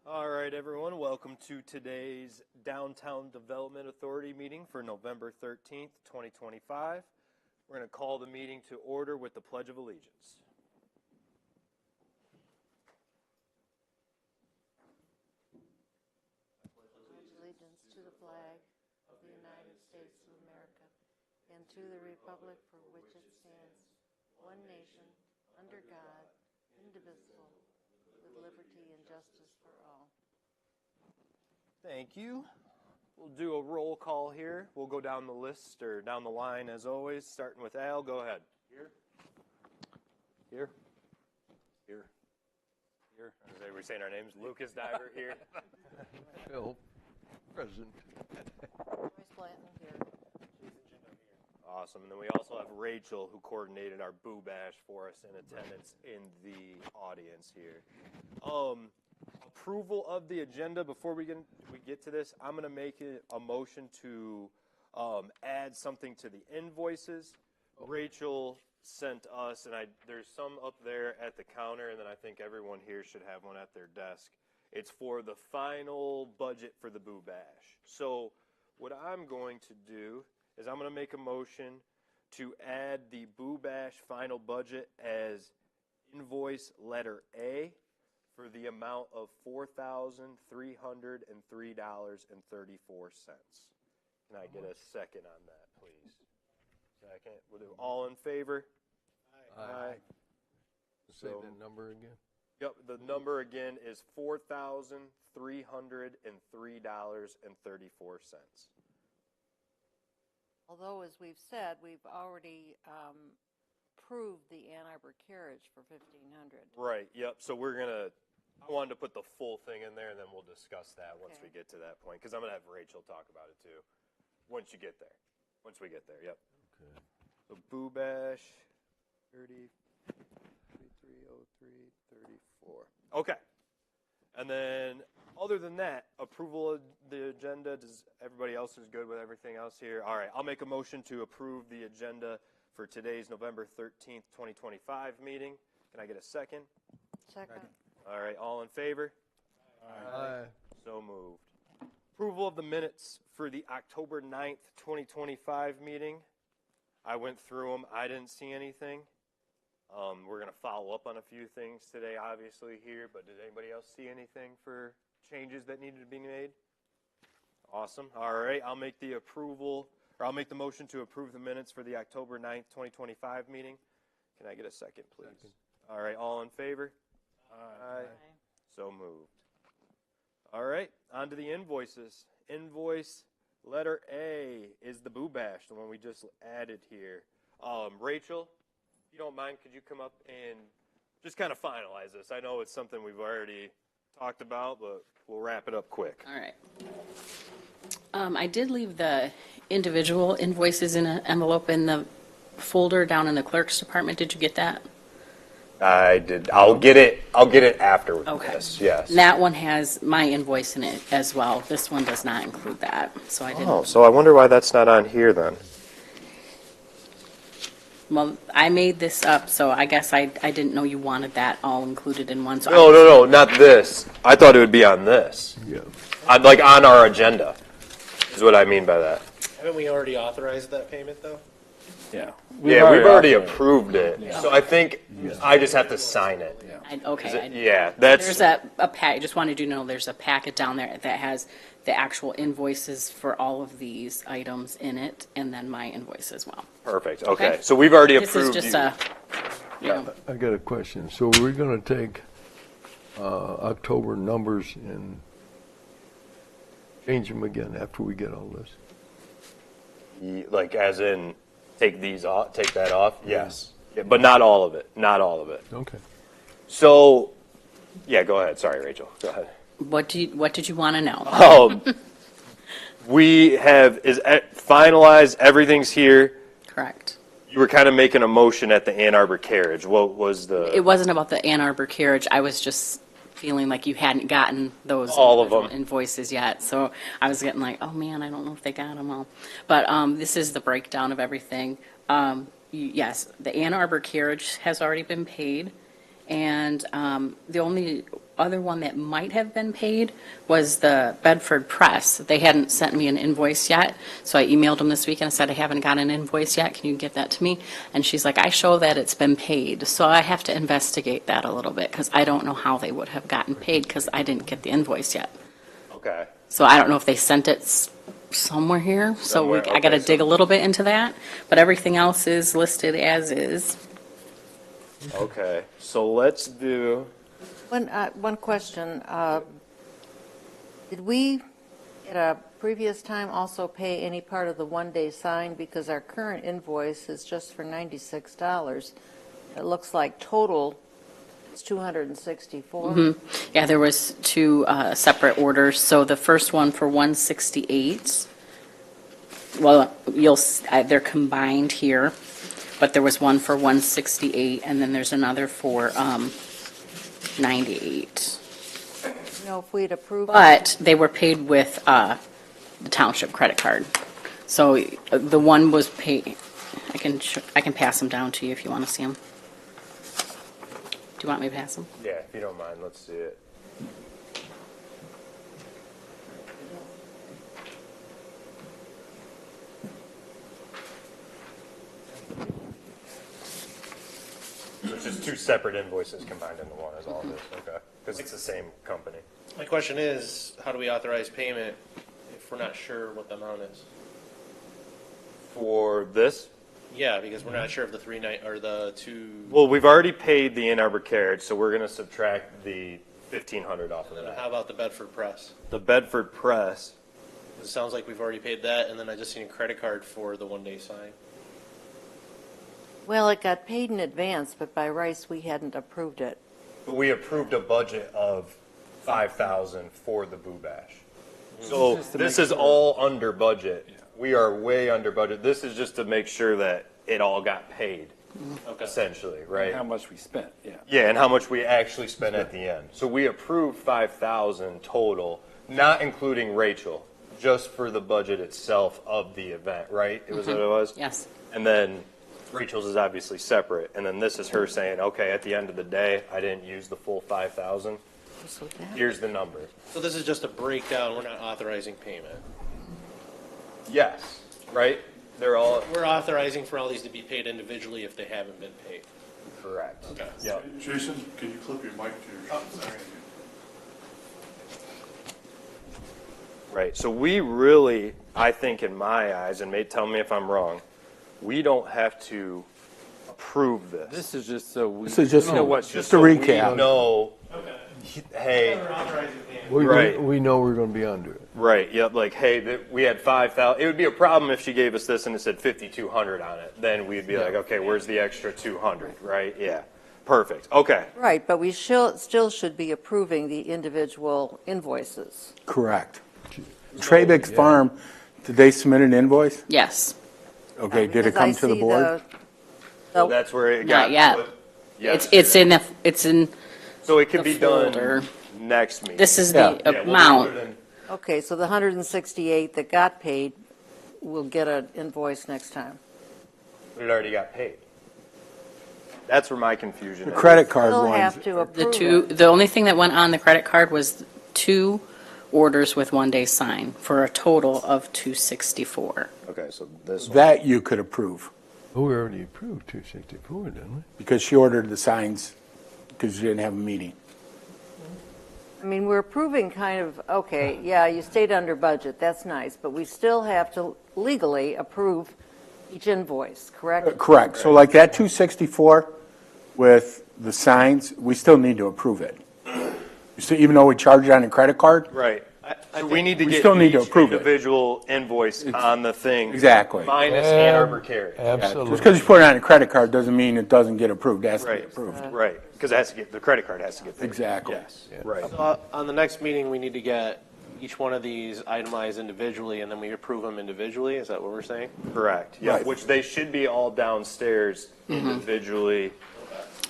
All right, everyone, welcome to today's Downtown Development Authority meeting for November 13th, 2025. We're going to call the meeting to order with the Pledge of Allegiance. I pledge allegiance to the flag of the United States of America and to the republic for which it stands, one nation, under God, indivisible, with liberty and justice for all. Thank you. We'll do a roll call here. We'll go down the list or down the line as always, starting with Al. Go ahead. Here. Here. Here. Here. Are we saying our names? Lucas Diver here. Phil, present. Joyce Blanton here. Awesome. And then we also have Rachel, who coordinated our Boo Bash for us in attendance in the audience here. Approval of the agenda. Before we get to this, I'm going to make a motion to add something to the invoices. Rachel sent us, and there's some up there at the counter, and then I think everyone here should have one at their desk. It's for the final budget for the Boo Bash. So what I'm going to do is I'm going to make a motion to add the Boo Bash final budget as invoice letter A for the amount of $4,303.34. Can I get a second on that, please? Second. We'll do all in favor? Aye. Say that number again. Yep, the number again is $4,303.34. Although, as we've said, we've already approved the Ann Arbor carriage for $1,500. Right, yep. So I wanted to put the full thing in there, and then we'll discuss that once we get to that point, because I'm going to have Rachel talk about it too, once we get there, yep. Okay. So Boo Bash, 3303.34. Okay. And then, other than that, approval of the agenda. Does everybody else is good with everything else here? All right, I'll make a motion to approve the agenda for today's November 13th, 2025 meeting. Can I get a second? Second. All right, all in favor? Aye. So moved. Approval of the minutes for the October 9th, 2025 meeting. I went through them. I didn't see anything. We're going to follow up on a few things today, obviously, here, but did anybody else see anything for changes that needed to be made? Awesome. All right, I'll make the motion to approve the minutes for the October 9th, 2025 meeting. Can I get a second, please? Second. All right, all in favor? Aye. So moved. All right, on to the invoices. Invoice letter A is the Boo Bash, the one we just added here. Rachel, if you don't mind, could you come up and just kind of finalize this? I know it's something we've already talked about, but we'll wrap it up quick. All right. I did leave the individual invoices in an envelope in the folder down in the clerk's department. Did you get that? I did. I'll get it after Okay. this. Yes. And that one has my invoice in it as well. This one does not include that, so I didn't. Oh, so I wonder why that's not on here then. Well, I made this up, so I guess I didn't know you wanted that all included in one. So No, not this. I thought it would be on this. Yeah. Like on our agenda, is what I mean by that. Haven't we already authorized that payment, though? Yeah. We've already approved it. So I think I just have to sign it. Okay. That's. There's a pack. I just wanted you to know there's a packet down there that has the actual invoices for all of these items in it, and then my invoice as well. Perfect. Okay. So we've already This is approved just I got a question. So we're going to take October numbers and change them again after we get all this? Like as in take these off, take that off? Yes. Yeah, but not all of it. Not all of it. Okay. So, yeah, go ahead. Sorry, Rachel. Go ahead. What did you want to know? We have finalized. Everything's here. Correct. You were kind of making a motion at the Ann Arbor carriage. What was the? It wasn't about the Ann Arbor carriage. I was just feeling like you hadn't gotten those all of them invoices yet. So I was getting like, oh man, I don't know if they got them all. But this is the breakdown of everything. Yes, the Ann Arbor carriage has already been paid. And the only other one that might have been paid was the Bedford Press. They hadn't sent me an invoice yet, so I emailed them this week and I said, I haven't got an invoice yet. Can you get that to me? And she's like, I show that it's been paid. So I have to investigate that a little bit because I don't know how they would have gotten paid because I didn't get the invoice yet. Okay. So I don't know if they sent it somewhere here. So Somewhere, I got to okay, dig a little bit into that. But everything else is listed as is. Okay, so let's do, One question. Did we, at a previous time, also pay any part of the one-day sign? Because our current invoice is just for $96. It looks like total is $264. Yeah, there was two separate orders. So the first one for 168, well, they're combined here, but there was one for 168, and then there's another for 98. You know, if we'd approved. But they were paid with the township credit card. So the one was paid, I can pass them down to you if you want to see them. Do you want me to pass them? yeah, if you don't mind, let's see it. So it's just two separate invoices combined into one is all this, okay? Because it's the same company. My question is, how do we authorize payment if we're not sure what the amount is? For this, Yeah, because we're not sure if the 3 night or the 2. well, we've already paid the Ann Arbor carriage, so we're gonna subtract the 1,500 off of Then that. how about the Bedford Press? The Bedford Press, It sounds like we've already paid that, and then I just seen a credit card for the one-day sign. Well, it got paid in advance, but by rights, we hadn't approved it. we approved a budget of 5,000 for the Boo Bash. So this is all under budget. We are way under budget. This is just to make sure that it all got paid, Okay. essentially, right? How much we spent, yeah. Yeah, and how much we actually spent at the end. So we approved 5,000 total, not including Rachel, just for the budget itself of the event, right? It was what it was? Yes. And then Rachel's is obviously separate. And then this is her saying, okay, at the end of the day, I didn't use the full 5,000. So that- Here's the number. So this is just a breakdown, we're not authorizing payment. Yes, right? They're all We're authorizing for all these to be paid individually if they haven't been paid. correct. Okay. Yep. Jason, can you clip your mic to your? Right. So we really, I think in my eyes, and tell me if I'm wrong, we don't have to approve this. This is just so we. This is just, you know what, just a So we recap. know, hey, authorizing payment. Right. We know we're going to be under it. right, yep, like, hey, we had 5,000. It would be a problem if she gave us this and it said 5,200 on it. Then we'd be like, okay, where's the extra 200, right? Yeah. Perfect. Okay. Right, but we still should be approving the individual invoices. Correct. Trabex Farm, did they submit an invoice? Yes. Okay, did it Because I come to the see board? So that's where it got Not yet. put. Yes. It's in So it can the be done folder. next meeting. This is Yeah. the Yeah, we'll amount. put it in- Okay, so the 168 that got paid will get an invoice next time. But it already got paid. That's where my confusion The is. credit card Still ones. have to The approve two, it. the only thing that went on the credit card was 2 orders with one-day sign for a total of 264. Okay, so this one. That you could approve, Oh, we already approved 264, didn't we? because she ordered the signs because you didn't have a meeting. I mean, we're approving kind of, okay, yeah, you stayed under budget, that's nice, but we still have to legally approve each invoice, correct? Correct. So like that 264 with the signs, we still need to approve it. So even though we charge it on a credit card? Right. So we need to We get still need to each approve it. individual invoice on the thing. Exactly. Minus Ann Arbor carry. Absolutely. Just because you put it on a credit card doesn't mean it doesn't get approved. It has to be Right, approved. right. Because it has to get, the credit card has to get paid. Exactly. Yes, right. On the next meeting, we need to get each one of these itemized individually, and then we approve them individually, is that what we're saying? Correct, yeah, Right. which they should be all downstairs individually.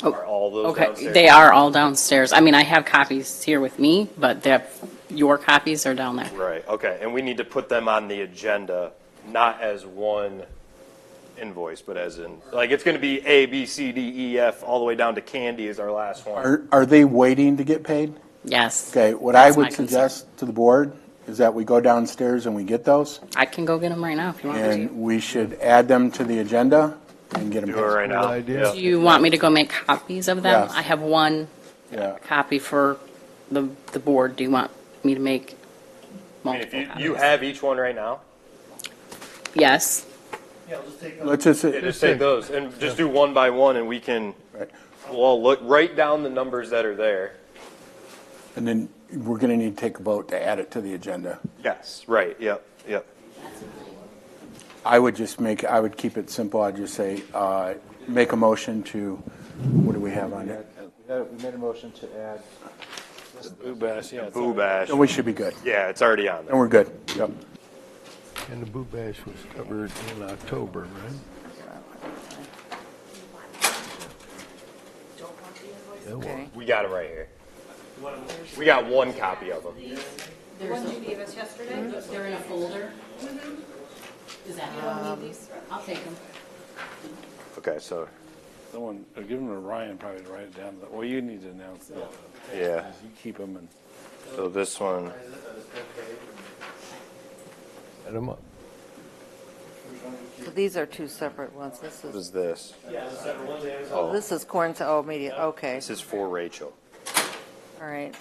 Are all those Okay, downstairs? they are all downstairs. I mean, I have copies here with me, but your copies are down there. Right, okay, and we need to put them on the agenda, not as one invoice, but as in, like, it's going to be A, B, C, D, E, F, all the way down to Candy is our last one. Are they waiting to get paid? Yes. Okay, what I That's my would concern. suggest to the board is that we go downstairs and we get those, I can go get them right now if you want me to. and we should add them to the agenda and get them Do it paid. right now. idea. Yeah. Do you want me to go make copies of them? Yes. I have one Yeah. copy for the board. Do you want me to make I mean, if multiple you copies? have each one right now, Yes. Let's just, just take those and just do one by one, and we can, right. we'll all look, write down the numbers that are there. And then we're going to need to take a vote to add it to the agenda. Yes, right, yep, yep. I would keep it simple. I'd just say, make a motion to, what do we have on it? We made a motion to add. Boo bash, yeah. Boo Bash. So we should be good. Yeah, it's already on there. And we're good. Yep. And the Boo Bash was covered in October, right? Yeah, well, Okay. We got them right here. We got one copy of them. The ones you gave us yesterday, they're in a folder. Is that you don't need these? I'll take them. Okay, so, Someone, give them to Ryan probably to write it down. Well, you need to announce that. yeah, You keep them and. so this one, add 'em up. So these are two separate ones. This what is, is this? this is corn, media, okay, This is for Rachel. all right.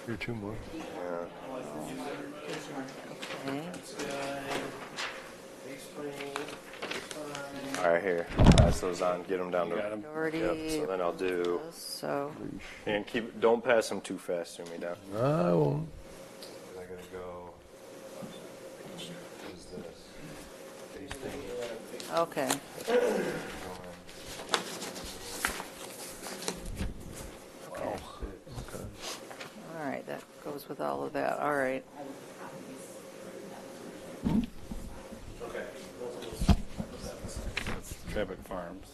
Here, two more. Okay. All right, here, pass those on, get them down to, Got 'em. Majority, yep, so then I'll do, so, and don't pass them too fast to me down. I won't. I gotta go, what is this? okay. All right, that goes with all of that, all right. Trebek Farms.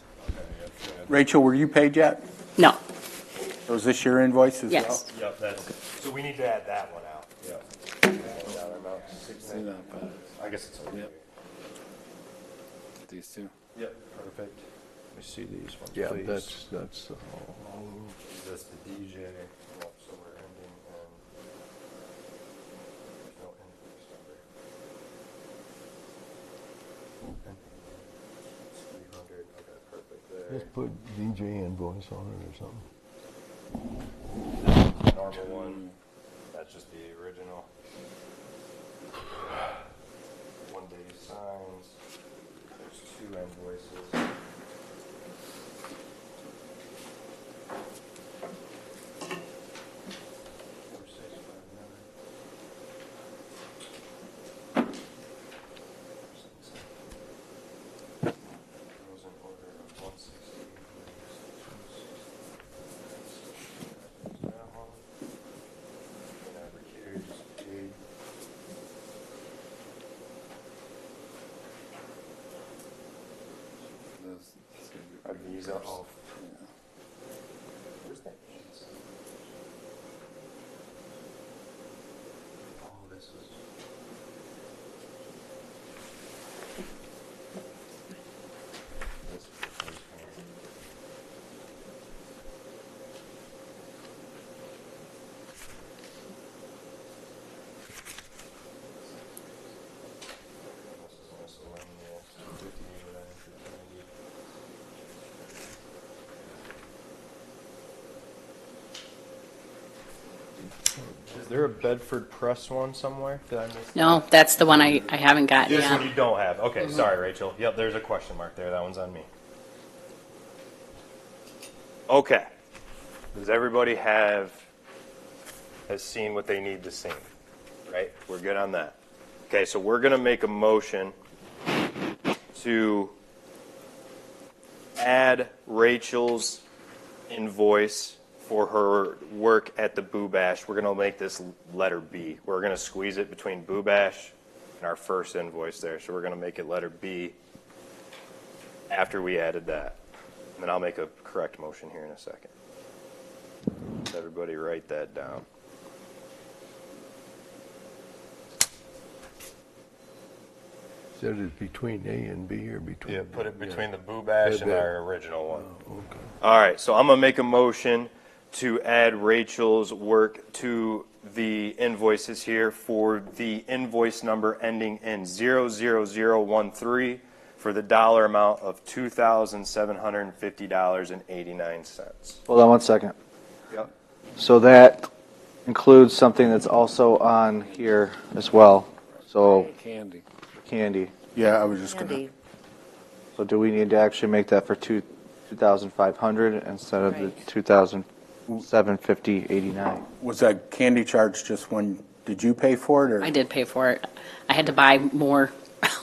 Rachel, were you paid yet? No. Was this your invoice as well? Yes. Yep, that's, so we need to add that one out. Yep. See that, I guess it's over here. Yep. These two. Yep, perfect. Let me see these ones, Yeah, please. that's all. That's the DJ. Yep, so we're ending in, there's no invoice number. It's 300, okay, perfect there. Just put DJ invoice on it or something. Normal one, that's just the original. One day signs, there's two invoices. Goes in order of 160. That one. And over here, just paid. Are these all? Where's that eight? Oh, this was. This was here. This is miscellaneous, 58, 90. Is there a Bedford Press one somewhere? Did I miss? No, that's the one I haven't got This one yet. you don't have. Okay, sorry, Rachel. Yep, there's a question mark there. That one's on me. Okay. Does everybody has seen what they need to see? Right? We're good on that. Okay, so we're going to make a motion to add Rachel's invoice for her work at the Boo Bash. We're going to make this letter B. We're going to squeeze it between Boo Bash and our first invoice there. So we're going to make it letter B after we added that. And then I'll make a correct motion here in a second. Everybody write that down. Said it's between A and B or between? Yeah, put it between the Boo Bash and Yeah. our original one. Okay. All right, so I'm gonna make a motion to add Rachel's work to the invoices here for the invoice number ending in 00013 for the dollar amount of $2,750.89. Hold on one second. Yep. So that includes something that's also on here as well. So Candy. candy. Yeah, I was just gonna, Andy, So do we need to actually make that for 2,500 instead of the Right. 2,750.89? was that candy charge just when, did you pay for it, or? I did pay for it. I had to buy more.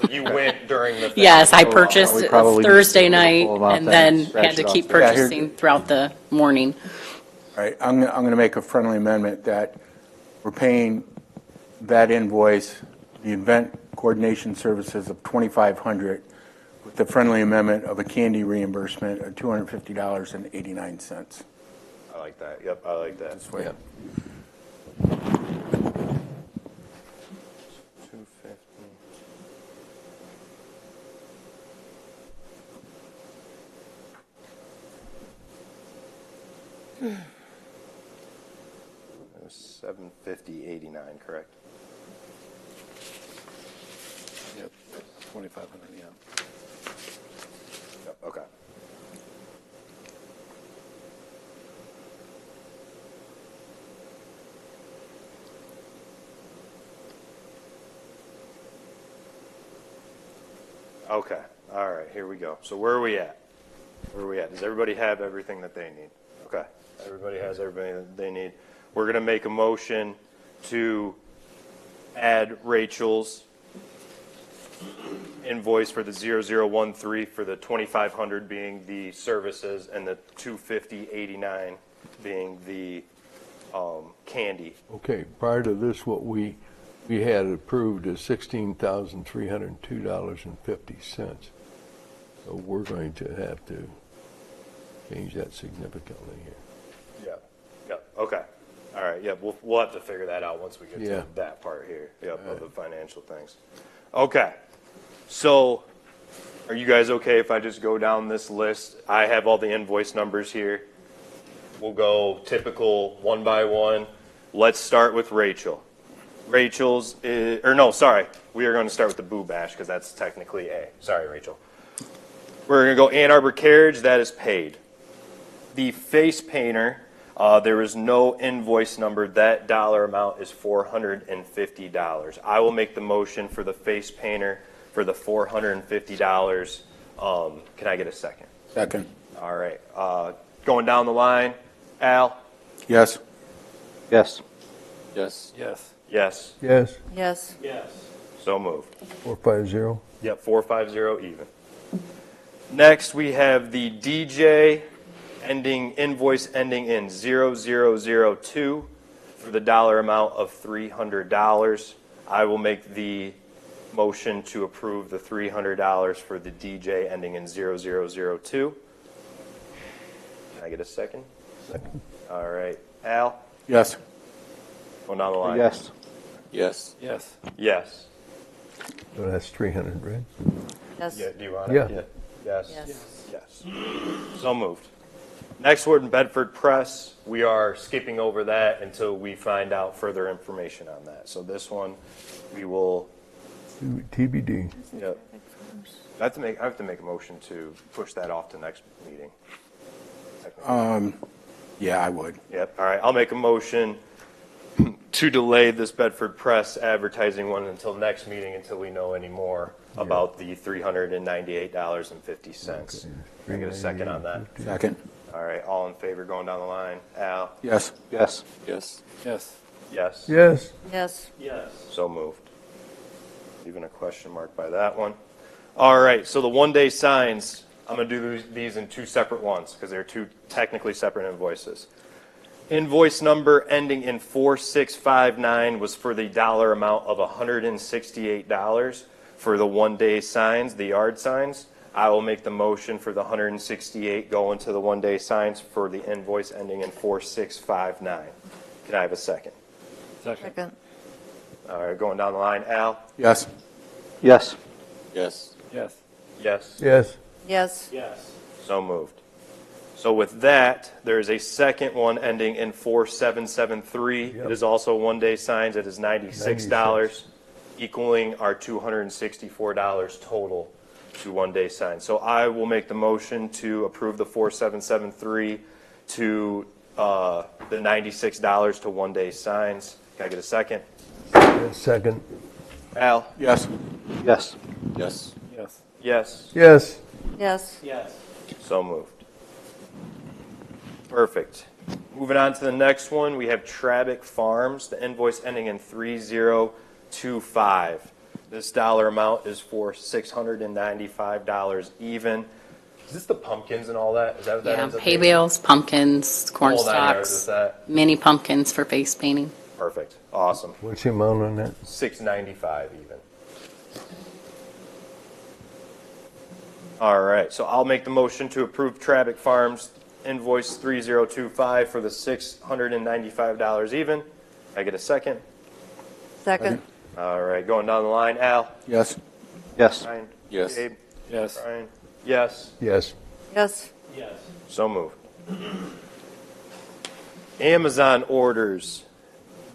You went during the thing. Yes, I purchased we probably need to Thursday do the night full amount and then, then scratch had to it off keep there. Yeah, here- purchasing throughout the morning. All right, I'm gonna make a friendly amendment that we're paying that invoice, the event coordination services of $2,500, with the friendly amendment of a candy reimbursement of $250.89. I like that. Yep, I like that. This way. Yeah. 250. It was 750.89, correct? Yep, 2,500, yeah. Yep, okay. Okay, all right, here we go. So where are we at? Where are we at? Does everybody have everything that they need? Okay, everybody has everything that they need. We're gonna make a motion to add Rachel's invoice for the 0013 for the 2,500 being the services and the 250.89 being the candy. Okay, prior to this, what we had approved is $16,302.50. So we're going to have to change that significantly here. Yeah. Yep. Okay. All right. Yeah. We'll have to figure that out once we get Yeah. to that part here. Yep. Of the financial things. Okay. So, are you guys okay if I just go down this list? I have all the invoice numbers here. We'll go typical one by one. Let's start with Rachel. Rachel's is, or no, sorry. We are going to start with the Boo Bash because that's technically A. Sorry, Rachel. We're going to go Ann Arbor Carriage. That is paid. The face painter, there is no invoice number. That dollar amount is $450. I will make the motion for the face painter for the $450. Can I get a second? Second. All right. Going down the line, Al? Yes? Yes. Yes. Yes. Yes. Yes, yes, So moved. 450. Yep, 450 even. Next, we have the DJ invoice ending in 0002 for the dollar amount of $300. I will make the motion to approve the $300 for the DJ ending in 0002. Can I get a second? Second. All right. Al? Yes? Going down the line. Yes. Yes. Yes. Yes. So that's 300, right? yes, Yeah, do you want Yeah. it? Yes. yes, Yes. So moved. Next word in Bedford Press, we are skipping over that until we find out further information on that. So this one, we will, TBD. yep. I have to make a motion to push that off to next meeting. Yeah, I would. Yep, all right, I'll make a motion to delay this Bedford Press advertising one until next meeting until we know any more about the $398.50. Can I get a second on that? Second. All right, all in favor going down the line? Al? Yes? Yes. Yes. Yes. Yes? Yes, yes, So moved. Even a question mark by that one. All right, so the one-day signs, I'm going to do these in two separate ones because they're two technically separate invoices. Invoice number ending in 4659 was for the dollar amount of $168 for the one-day signs, the yard signs. I will make the motion for the 168 going to the one-day signs for the invoice ending in 4659. Can I have a second? Second. second, All right, going down the line. Al? Yes? Yes. Yes. Yes. Yes. Yes. Yes. Yes. So moved. So with that, there is a second one ending in 4773. Yep. It is also one-day signs. It is $96, 96. equaling our $264 total to one-day signs. So I will make the motion to approve the 4773 to the $96 to one-day signs. Can I get a second? Yes. Second. Al? Yes. Yes. Yes. Yes. Yes. Yes. Yes. Yes. So moved. Perfect. Moving on to the next one, we have Trabic Farms, the invoice ending in 3025. This dollar amount is for $695 even. Is this the pumpkins and all that? Is that what that Yeah, ends up hay being? bales, pumpkins, corn Whole 9 yards stalks, with that? mini pumpkins for face painting. Perfect. Awesome. What's the amount on that? $695 even. All right, so I'll make the motion to approve Trabic Farms invoice 3025 for the $695 even. I get a second? Second. All right, going down the line. Al? Yes. Yes. Ryan? Yes. Gabe? Yes. Ryan? Yes. Yes. Yes. Yes. So moved. Amazon orders.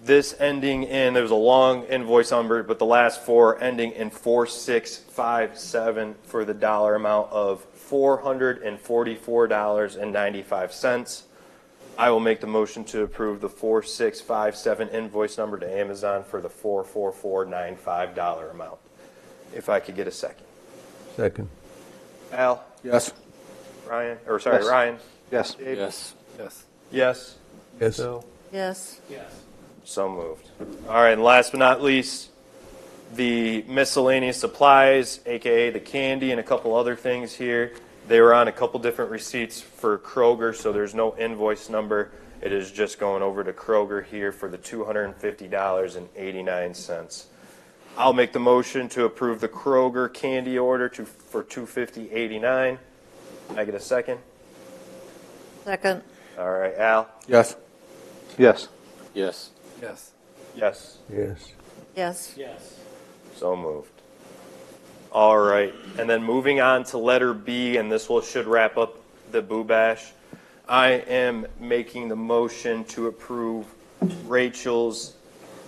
This ending in, there was a long invoice number, but the last four ending in 4657 for the dollar amount of $444.95. I will make the motion to approve the 4657 invoice number to Amazon for the $444.95 amount. If I could get a second. Second. Al? Yes. Ryan? Or sorry, Yes. Ryan? Yes. Gabe? Yes. Yes. Yes. Yes. Bill? Yes. Yes. So moved. All right, and last but not least, the miscellaneous supplies, aka the candy and a couple other things here. They were on a couple different receipts for Kroger, so there's no invoice number. It is just going over to Kroger here for the $250.89. I'll make the motion to approve the Kroger candy order for $250.89. Can I get a second? Second. All right, Al? Yes. Yes. Yes. Yes. Yes. Yes. Yes. Yes. So moved. All right, and then moving on to letter B, and this should wrap up the Boo Bash. I am making the motion to approve Rachel's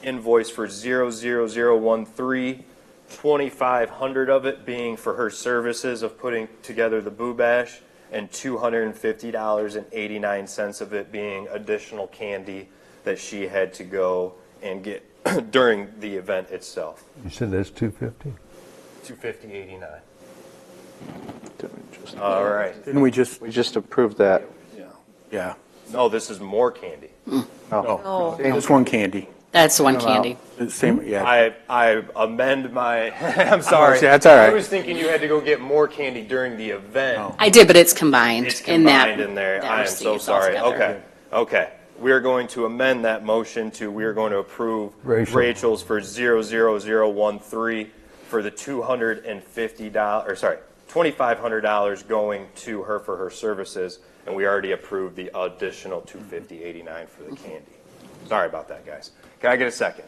invoice for 00013, 2,500 of it being for her services of putting together the Boo Bash, and $250.89 of it being additional candy that she had to go and get during the event itself. You said that's 250? $250.89. Didn't we just- All right. Didn't we just, We just approved that. Yeah. yeah. No, this is more candy. No. Oh. Just one candy. That's the one candy. The Same, yeah. I amend my. I'm sorry. That's all right. I was thinking you had to go get more candy during the event. I did, but it's combined. It's in that. combined in there. that I am so receipt sorry. altogether. Okay. We are going to amend that motion to we are going to approve Rachel. Rachel's for 00013 for the $250 going to her for her services, and we already approved the additional $250.89 for the candy. Sorry about that, guys. Can I get a second?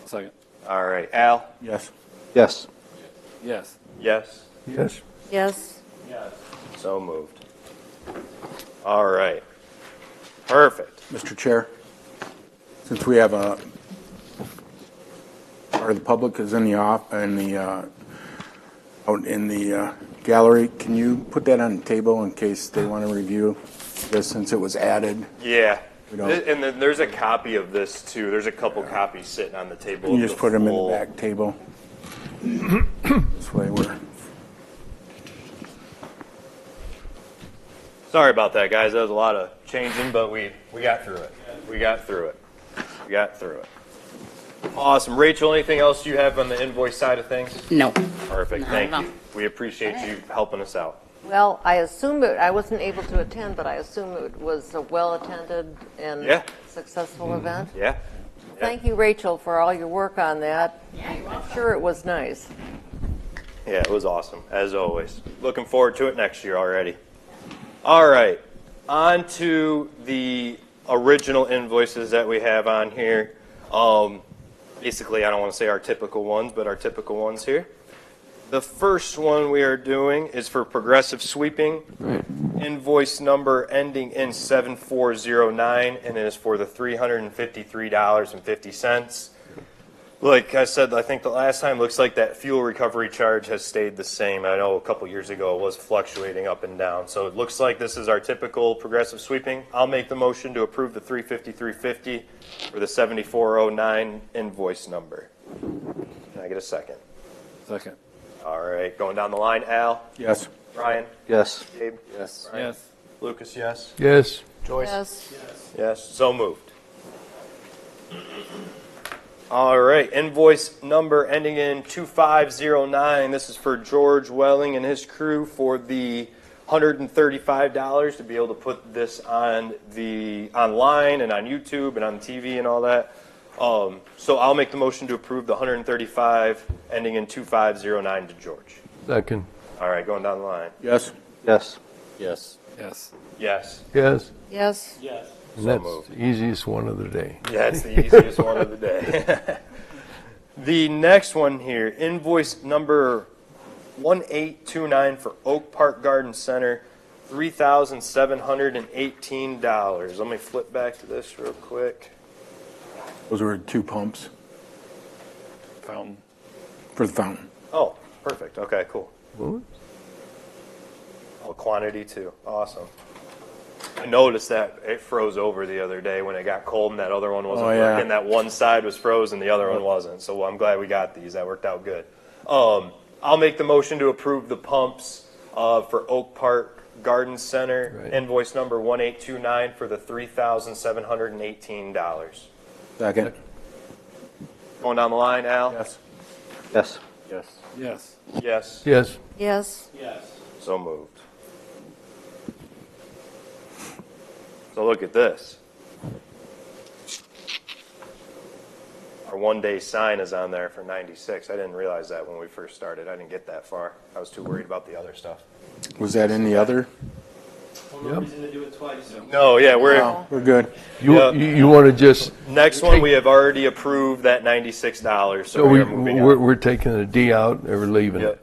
Second. All right, Al. Yes. Yes. Yes. Yes. Yes. Yes. Yes. So moved. All right. Perfect. Mr. Chair, since we have a, part of the public is in the out in the gallery, can you put that on the table in case they want to review this since it was added? Yeah. We don't- And then there's a copy of this too. There's a couple copies sitting on the table. Can you of just the put them in the full- back table? This way we're, Sorry about that, guys. That was a lot of changing, but we got through it. We got through it. We got through it. Awesome. Rachel, anything else you have on the invoice side of things? No. Perfect. Not Thank at all. you. We appreciate you helping us out. Well, I assume I wasn't able to attend, but I assume it was a well-attended and Yeah. successful event. Yeah? Thank you, Rachel, for all your work on that. I'm sure it was nice. Yeah, it was awesome, as always. Looking forward to it next year already. All right, on to the original invoices that we have on here. Basically, I don't want to say our typical ones, but our typical ones here. The first one we are doing is for progressive sweeping. Invoice number ending in 7409, and it is for the $353.50. Like I said, I think the last time, looks like that fuel recovery charge has stayed the same. I know a couple years ago it was fluctuating up and down. So it looks like this is our typical progressive sweeping. I'll make the motion to approve the $353.50 for the 7409 invoice number. Can I get a second? Second. All right, going down the line, Al? Yes. Ryan? Yes. Gabe? Yes. Ryan? Yes. Lucas, yes? Yes. Joyce? Yes. Yes, so moved. All right, invoice number ending in 2509. This is for George Welling and his crew for the $135 to be able to put this on the online and on YouTube and on TV and all that. So I'll make the motion to approve the 135 ending in 2509 to George. Second. All right, going down the line. Yes. Yes. Yes. Yes. Yes. Yes. Yes. And that's moved. the easiest one of the day. Yeah, it's the easiest one of the day. The next one here, invoice number 1829 for Oak Park Garden Center, $3,718. Let me flip back to this real quick. Those were 2 pumps Fountain. for the fountain. Oh, perfect. Okay, cool. What? Oh, quantity too. Awesome. I noticed that it froze over the other day when it got cold and that other one wasn't Oh, yeah. working. That one side was frozen, the other one wasn't. So I'm glad we got these. That worked out good. I'll make the motion to approve the pumps for Oak Park Garden Center, Right. invoice number 1829 for the $3,718. Second. Going down the line, Al? Yes. Yes. Yes. Yes. Yes. Yes. Yes. So moved. So look at this. Our one-day sign is on there for 96. I didn't realize that when we first started. I didn't get that far. I was too worried about the other stuff. Was that in the other? Yep. No, yeah, No, we're good. You, Yeah. you want to just, next one we have already approved that $96. So, so we are moving on. we're taking a D out and we're leaving Yep. it.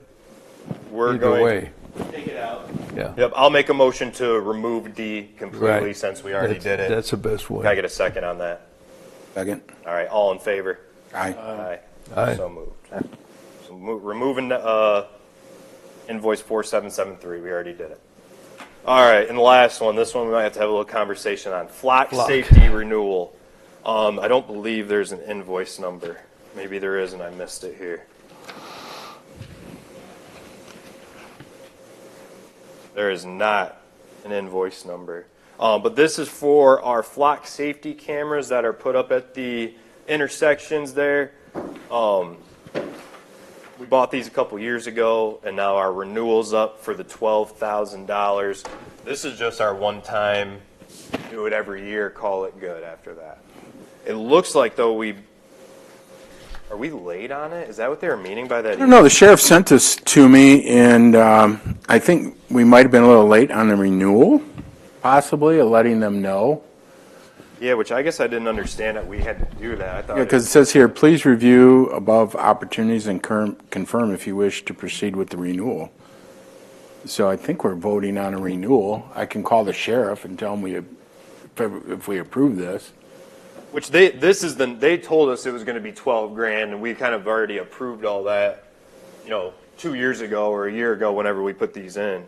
We're Either going. way. Take it out. Yeah. Yep. I'll make a motion to remove D completely Right. since we already did it. That's the best Can I way. get a second on that? Second. All right. All in favor? Aye. Aye. Aye. So moved. So removing invoice 4773. We already did it. All right, and the last one. This one we might have to have a little conversation on. Flock safety renewal. I don't believe there's an invoice number. Maybe there is, and I missed it here. There is not an invoice number. But this is for our flock safety cameras that are put up at the intersections there. We bought these a couple years ago, and now our renewal's up for the $12,000. This is just our one-time, do it every year, call it good after that. It looks like, though, are we late on it? Is that what they were meaning by that? I don't know, the sheriff sent this to me, and I think we might have been a little late on the renewal, possibly, of letting them know. Yeah, which I guess I didn't understand that we had to do that. I thought Yeah, because it says here, please review above opportunities and confirm if you wish to proceed with the renewal. So I think we're voting on a renewal. I can call the sheriff and tell him if we approve this. Which they told us it was going to be $12,000, and we kind of already approved all that, 2 years ago or a year ago whenever we put these in.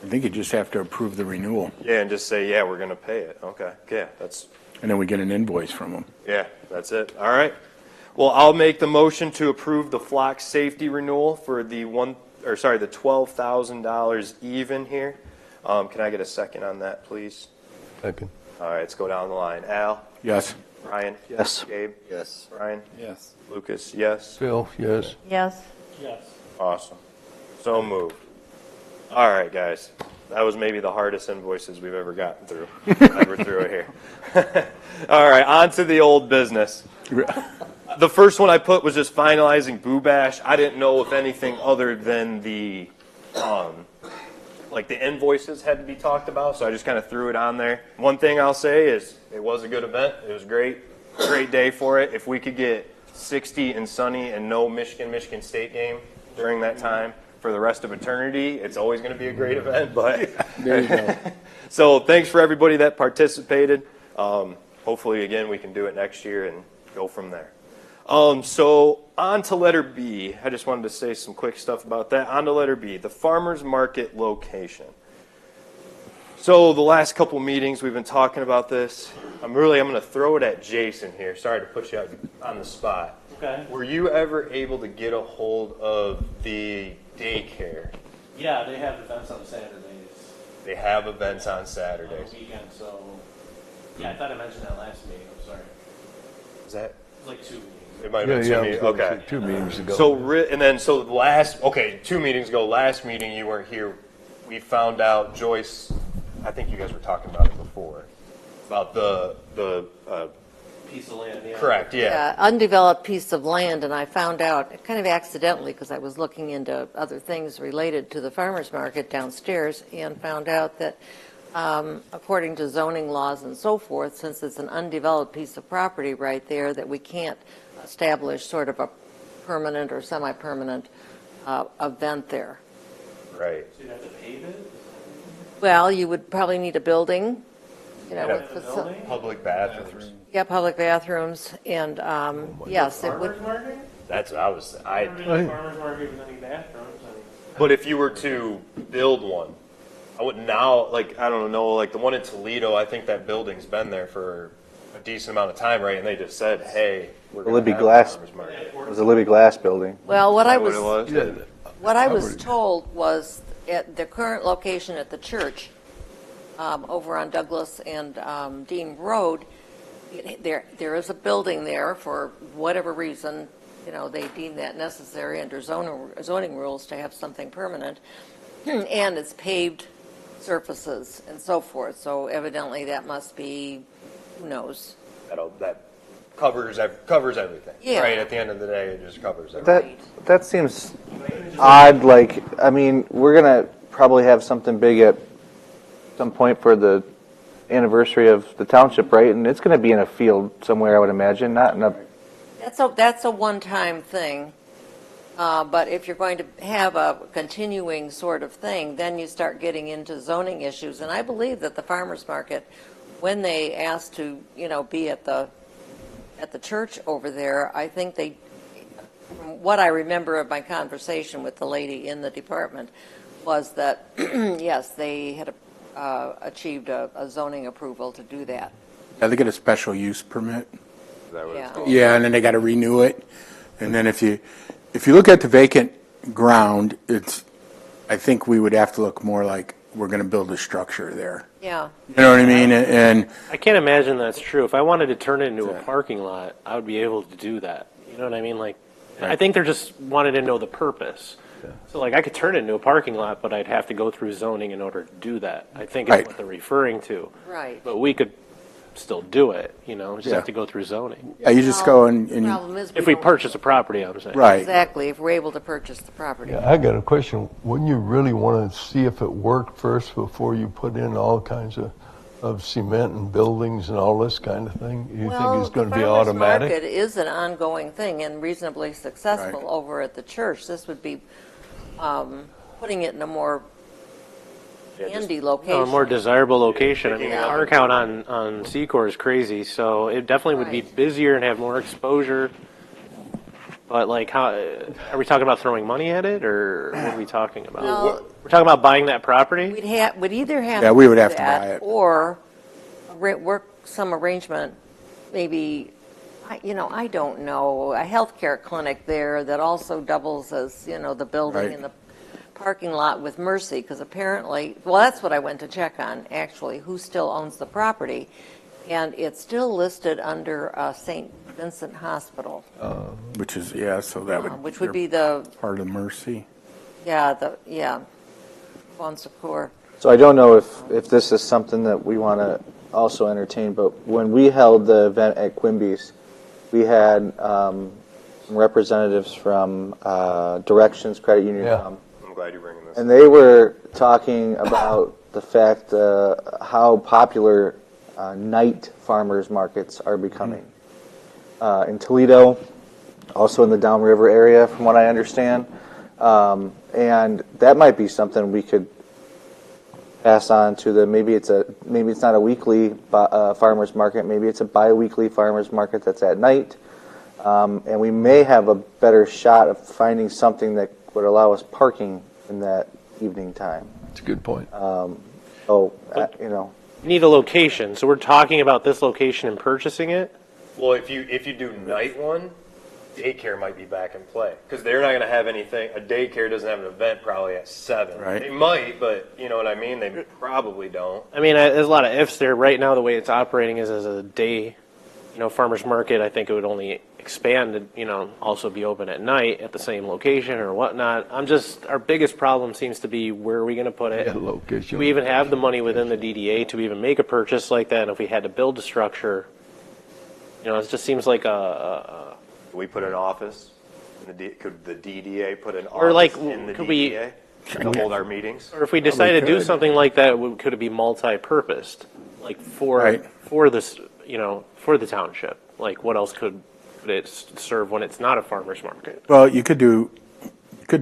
I think you just have to approve the renewal, Yeah, and just say, yeah, we're going to pay it. Okay, yeah, and then we get an invoice from them. that's it. All right. Well, I'll make the motion to approve the flock safety renewal for the $12,000 even here. Can I get a second on that, please? Second. All right, let's go down the line. Al? Yes. Ryan? Yes. Gabe? Yes. Ryan? Yes. Lucas? Yes. Phil, yes. Yes. Awesome. So moved. All right, guys. That was maybe the hardest invoices we've ever gotten through. Ever through it here. All right, on to the old business. The first one I put was just finalizing Boo Bash. I didn't know if anything other than the invoices had to be talked about, so I just kind of threw it on there. One thing I'll say is it was a good event. It was great day for it. If we could get 60 and sunny and no Michigan State game during that time for the rest of eternity, it's always going to be a great event. But There you go. so thanks for everybody that participated. Hopefully, again, we can do it next year and go from there. So on to letter B. I just wanted to say some quick stuff about that. On to letter B, the farmer's market location. So the last couple meetings we've been talking about this. I'm going to throw it at Jason here. Sorry to put you on the spot. Okay. Were you ever able to get a hold of the daycare? Yeah, they have events on Saturdays. They have events on On Saturdays. the weekend, so, yeah, I thought I mentioned that last meeting, I'm sorry. Is that? It was like 2 meetings. It might have Yeah, been yeah, I two was meetings. gonna Okay. say 2 meetings ago. So the last, okay, 2 meetings ago, last meeting you weren't here. We found out, Joyce, I think you guys were talking about it before, about the Piece of land, yeah. correct, yeah. Undeveloped piece of land, and I found out, kind of accidentally, because I was looking into other things related to the farmer's market downstairs, and found out that according to zoning laws and so forth, since it's an undeveloped piece of property right there, that we can't establish sort of a permanent or semi-permanent event there. Right. So you'd have to pave it? Well, you would probably need a building, Yeah. with Building? Public bathrooms. yeah, public bathrooms, and yes, it would. Farmer's market? That's what I've never been to a farmer's market with any bathrooms. But if you were to build one, I would now, like, I don't know, like the one in Toledo, I think that building's been there for a decent amount of time, right? And they just said, hey, we're going Libby to have Glass. a farmer's market. It was a Libby Glass building. Well, what I What was. it was? Yeah, What I was told was at the current location at the church, over on Douglas and Dean Road, there is a building there for whatever reason, they deem that necessary under zoning rules to have something permanent, and it's paved surfaces and so forth, so evidently that must be, who knows? That covers everything. Yeah. Right, at the end of the day, it just covers everything. Right. That seems odd, like, I mean, we're gonna probably have something big at some point for the anniversary of the township, right? And it's gonna be in a field somewhere, I would imagine, not in a, That's a one-time thing, but if you're going to have a continuing sort of thing, then you start getting into zoning issues. And I believe that the farmers market, when they asked to, be at the church over there, I think they, from what I remember of my conversation with the lady in the department, was that, yes, they had achieved a zoning approval to do that. Yeah, they get a special use permit. Is that what it's Yeah. called? Yeah, and then they got to renew it. And then if you look at the vacant ground, I think we would have to look more like we're going to build a structure there. Yeah. You know what I mean? And I can't imagine that's true. If I wanted to turn it into a parking lot, I would be able to do that. You know what I mean? Like, I think they're just wanted to know the purpose. So, like, I could turn it into a parking lot, but I'd have to go through zoning in order to do that. I think is Right. what they're referring to. Right. But we could still do it, just Yeah. have to go through zoning. yeah, you just go and you, Problem is If we don't- purchase a property, I'm saying. right. Exactly, if we're able to purchase the property. Yeah, I got a question. Wouldn't you really want to see if it worked first before you put in all kinds of cement and buildings and all this kind of thing? You think it's going to be The farmer's automatic? market is an ongoing thing and reasonably successful Right. over at the church. This would be putting it in a more handy A location. more desirable location. I mean, the Yeah. car count on Secor is crazy, so it definitely would be Right. busier and have more exposure. But like, how are we talking about throwing money at it, or what are we talking about? Well- We're talking about buying that property. We'd either have. Yeah, to we would do have to that buy it. Or work some arrangement, maybe, I don't know, a healthcare clinic there that also doubles as, the building Right. and the parking lot with Mercy, because apparently, well, that's what I went to check on, actually, who still owns the property. And it's still listed under St. Vincent Hospital, Which is, so that would. which would be the, Part of Mercy. Bon Secours. so I don't know if this is something that we want to also entertain, but when we held the event at Quimby's, we had some representatives from Directions Credit Union Yeah. come. I'm glad you're bringing this. And they were talking about the fact how popular night farmers markets are becoming. In Toledo, also in the downriver area, from what I understand. And that might be something we could pass on to the, maybe it's not a weekly farmer's market, maybe it's a bi-weekly farmer's market that's at night. And we may have a better shot of finding something that would allow us parking in that evening time. That's a good point. You know. You need a location, so we're talking about this location and purchasing it? Well, if you do night one, daycare might be back in play because they're not going to have anything. A daycare doesn't have an event probably at 7. Right. They might, but you know what I mean. They probably don't. I mean, there's a lot of ifs there. Right now, the way it's operating is as a day, farmer's market. I think it would only expand and, also be open at night at the same location or whatnot. Our biggest problem seems to be where are we going to put it? Yeah, location. Do we even have the money within the DDA to even make a purchase like that? And if we had to build a structure, it just seems like Could we put an office? Could the DDA put an Or, office like, in the could we- DDA to hold our meetings? Or if we decide to do could. something like that, could it be multi-purposed? Like Right. for this, for the township? Like what else could it serve when it's not a farmer's market? Well, you could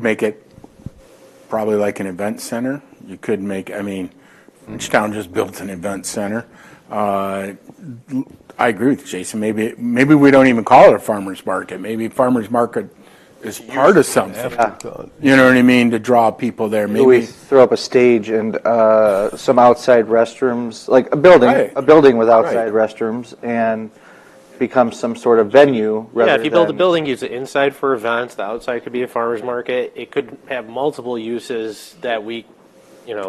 make it probably like an event center. You could make, each town just built an event center. I agree with Jason. Maybe we don't even call it a farmer's market. Maybe farmer's market is part of something. Afterthought. You know what I mean? To draw people there. Maybe we throw up a stage and some outside restrooms, like a building, Right. a building with outside restrooms, and become some sort of venue. Yeah, if you build a than- building, use it inside for events, the outside could be a farmer's market. It could have multiple uses that we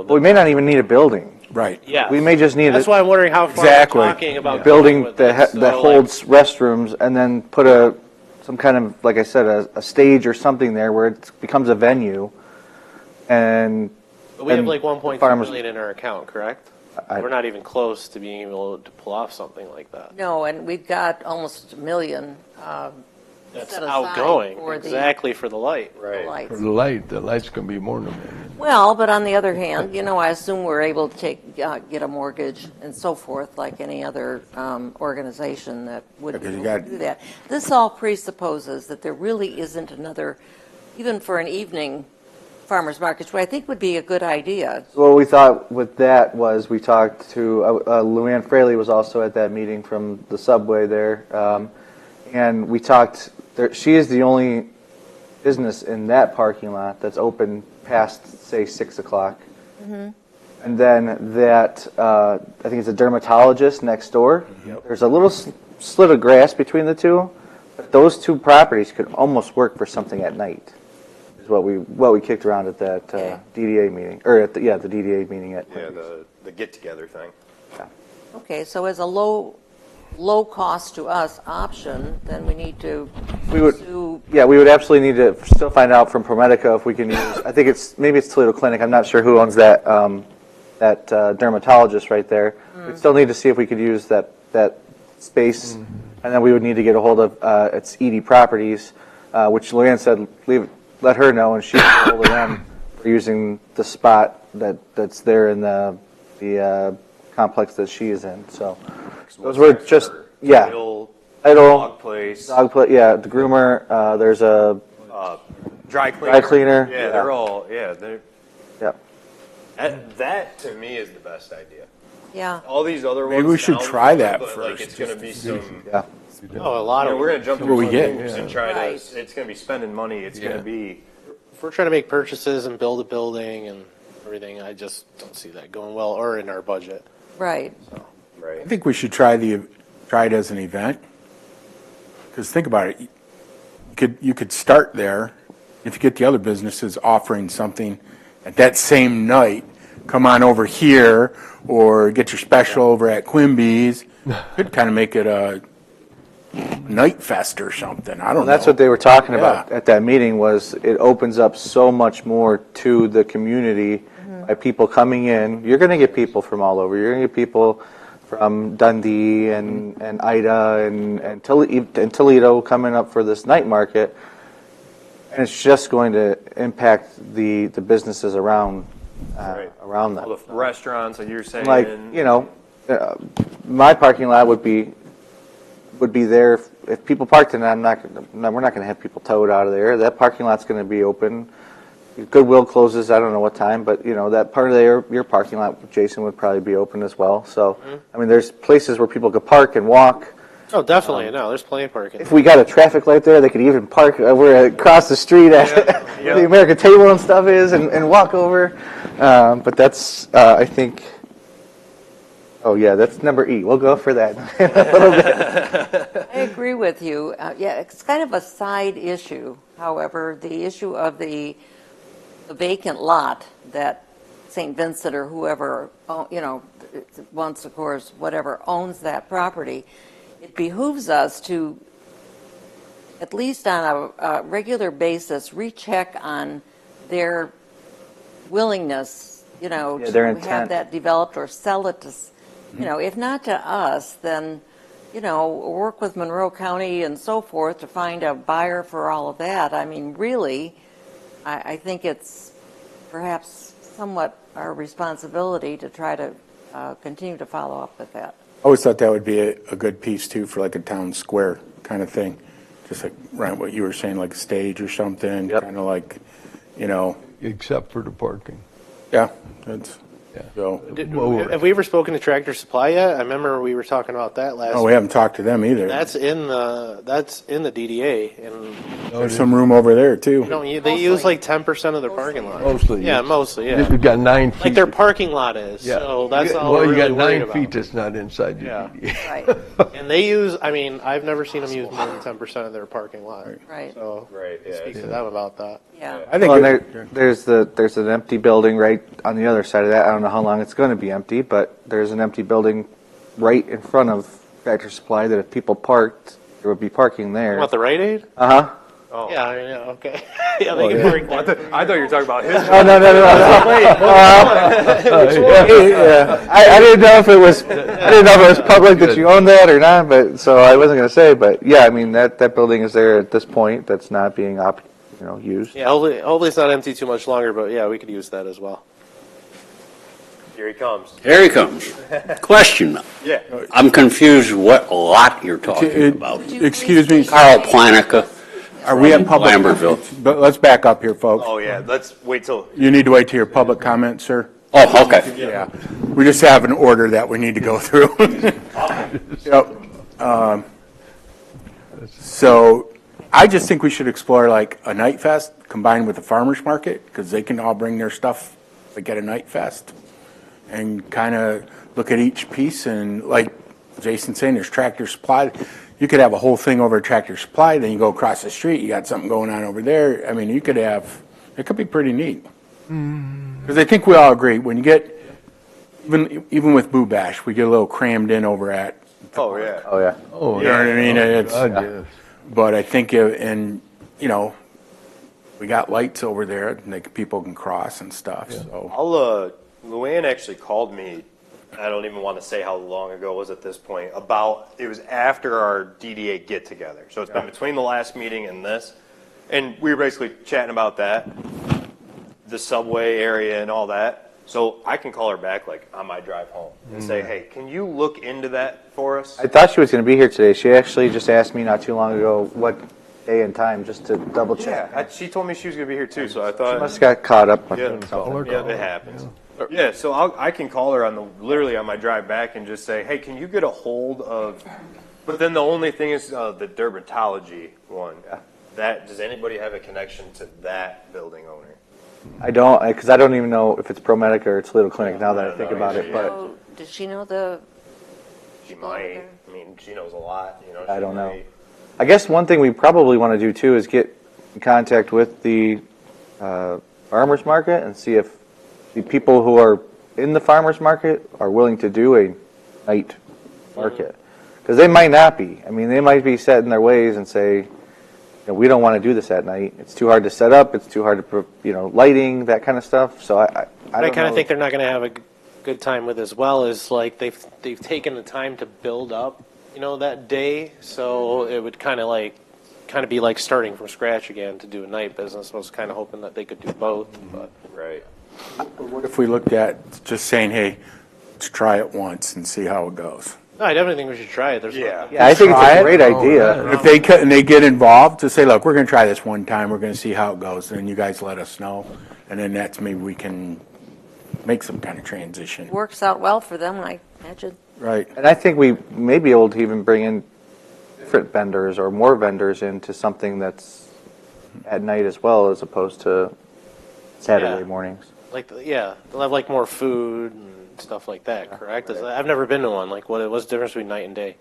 We may not even need a building. Right. yeah. We may just need That's a why I'm wondering how far Exactly. we're talking about building going with that this. that So, holds restrooms, and then put some kind of, like I said, a stage or something there where it becomes a venue. And But we have and like 1.2 farmers- million in our account, correct? I- We're not even close to being able to pull off something like that. No, and we've got almost $1 million That's set aside outgoing, for the exactly for the light. Right. lights. For the light's going to be more than a million. Well, but on the other hand, I assume we're able to get a mortgage and so forth, like any other organization that would Yeah, 'cause you be able to got- do that. This all presupposes that there really isn't another, even for an evening farmer's market, which I think would be a good idea. what we thought with that was we talked to Luann Fraley was also at that meeting from the subway there, and we talked. She is the only business in that parking lot that's open past, say, 6 o'clock. And then I think it's a dermatologist next door. There's a little slit of grass between the two, but those two properties could almost work for something at night. Is what we kicked around at that DDA meeting, or at the DDA meeting at. Yeah, the get together thing. Okay, so as a low cost to us option, then we need to We would, pursue. yeah, we would absolutely need to still find out from ProMedica if we can use. I think maybe it's Toledo Clinic. I'm not sure who owns that dermatologist right there. We still need to see if we could use that space, and then we would need to get a hold of it's Edie Properties, which Luann said let her know, and she can get a hold of them for using the spot that's there in the complex that she is in. So those were just Idle, idle dog place, dog play. Yeah, the groomer. There's a dry cleaner. dry cleaner. Yeah, they're all. Yeah, they're. Yeah. That to me is the best idea. Yeah, All these other ones. Maybe we should sound try good, that but, like, first, it's going to be some. Yeah. Oh, a lot of. We're going to jump what through we some get. hoops and try Right. to. It's going to be spending money. It's going to be. If we're trying to make purchases and build a building and everything, I just don't see that going well or in our budget. right. Right. I think we should try it as an event. Because think about it, you could start there. If you get the other businesses offering something at that same night, come on over here or get your special over at Quimby's. Could kind of make it a night fest or something. I don't know. That's what they were talking about Yeah. at that meeting. Was it opens up so much more to the community by people coming in. You're going to get people from all over. You're going to get people from Dundee and Ida and Toledo coming up for this night market, and it's just going to impact the businesses around around All them. the restaurants, like you're saying. Like my parking lot would be would be there if people parked in it. We're not going to have people towed out of there. That parking lot's going to be open. Goodwill closes, I don't know what time, but that part of your parking lot, Jason, would probably be open as well. So, I mean, there's places where people could park and walk. Oh, definitely. No, there's plenty of parking. If we got a traffic light there, they could even park over across the street at where the American table and stuff is and walk over. But that's, I think, oh yeah, that's number E. We'll go for that in a little bit. I agree with you. Yeah, it's kind of a side issue. However, the issue of the vacant lot that St. Vincent or whoever, once, of course, whatever owns that property, it behooves us to, at least on a regular basis, recheck on their willingness, their to intent. have that developed or sell it to, if not to us, then, work with Monroe County and so forth to find a buyer for all of that. I mean, really, I think it's perhaps somewhat our responsibility to try to continue to follow up with that. I always thought that would be a good piece too for like a town square kind of thing. Just like, Ryan, what you were saying, like a stage or something, kind of like, Except for the parking. yeah, that's, Yeah. so. Have we ever spoken to Tractor Supply yet? I remember we were talking about that last Oh, we haven't talked to them either. That's in the DDA, and There's some room over there too. they use like 10% of their parking lot. Mostly. Yeah, mostly. Yeah, You've got 9 feet. like their parking lot is. Yeah. So that's all Well, we're you really got worried 9 about. feet that's not inside your Yeah. DDA. Right, And they use. I mean, I've never seen them use more than 10% of their parking lot. right, So Right, yeah. speak to them about that. yeah. I think Well, it- there's an empty building right on the other side of that. I don't know how long it's going to be empty, but there's an empty building right in front of Tractor Supply that if people parked, there would be parking there. About the Rite Aid? Uh-huh. Oh. Yeah, okay. Yeah, they can park there. I thought you were talking about his. Oh, no. Yeah. I didn't know if it was public that you owned that or not, but so I wasn't going to say. But yeah, I mean that building is there at this point. That's not being used. Yeah, hopefully it's not empty too much longer, but yeah, we could use that as well. Here he comes. Here he comes. Question. Yeah. I'm confused what lot you're talking about. Excuse me, Carl Planica. are we at public? Lambertville. But let's back up here, folks. Oh, yeah, let's wait till, You need to wait till your public comment, sir. Oh, okay. Yeah, we just have an order that we need to go through. Yep. So I just think we should explore like a night fest combined with a farmer's market, because they can all bring their stuff like at a night fest, and kind of look at each piece. And like Jason's saying, there's Tractor Supply. You could have a whole thing over at Tractor Supply, then you go across the street, you got something going on over there. I mean, it could be pretty neat. Because I think we all agree, when you get, even with Boo Bash, we get a little crammed in over at, oh, yeah. Oh yeah. Oh, you know what I mean? It's, God, yes. but I think, we got lights over there, and people can cross and stuff, so. Luann actually called me, I don't even want to say how long ago it was at this point, it was after our DDA get-together. So it's been between the last meeting and this, and we were basically chatting about that, the subway area and all that. So I can call her back, like, on my drive home and say, hey, can you look into that for us? I thought she was going to be here today. She actually just asked me not too long ago what day and time, just to double check. Yeah, she told me she was going to be here too, so I She thought. must have got caught up. Yeah, it happens. Yeah, so I can call her literally on my drive back and just say, hey, can you get a hold of, but then the only thing is the dermatology one. Does anybody have a connection to that building owner? I don't, because I don't even know if it's ProMedica or Toledo Clinic now that I think about it. But So, does she know the? She might. I mean, she knows a lot. I don't know. I guess one thing we probably want to do too is get in contact with the farmers market and see if the people who are in the farmers market are willing to do a night market. Because they might not be. I mean, they might be set in their ways and say, we don't want to do this at night. It's too hard to set up. It's too hard to, lighting, that kind of stuff. So I I kind of think they're not going to have a good time with as well is like they've taken the time to build up, that day. So it would kind of be like starting from scratch again to do a night business. I was kind of hoping that they could do both, but Right. What if we looked at just saying, hey, let's try it once and see how it goes? No, I definitely think we should try it. There's Yeah. Yeah, I think it's Try a it. great idea. If they cut and they get involved, to say, look, we're going to try this one time, we're going to see how it goes, and then you guys let us know, and then that's maybe we can make some kind of transition. Works out well for them, I imagine. Right. And I think we may be able to even bring in different vendors or more vendors into something that's at night as well, as opposed to Saturday Yeah. mornings. like, they'll have like more food and stuff like that, correct? I've never been to one. Like, what's the difference between night and day?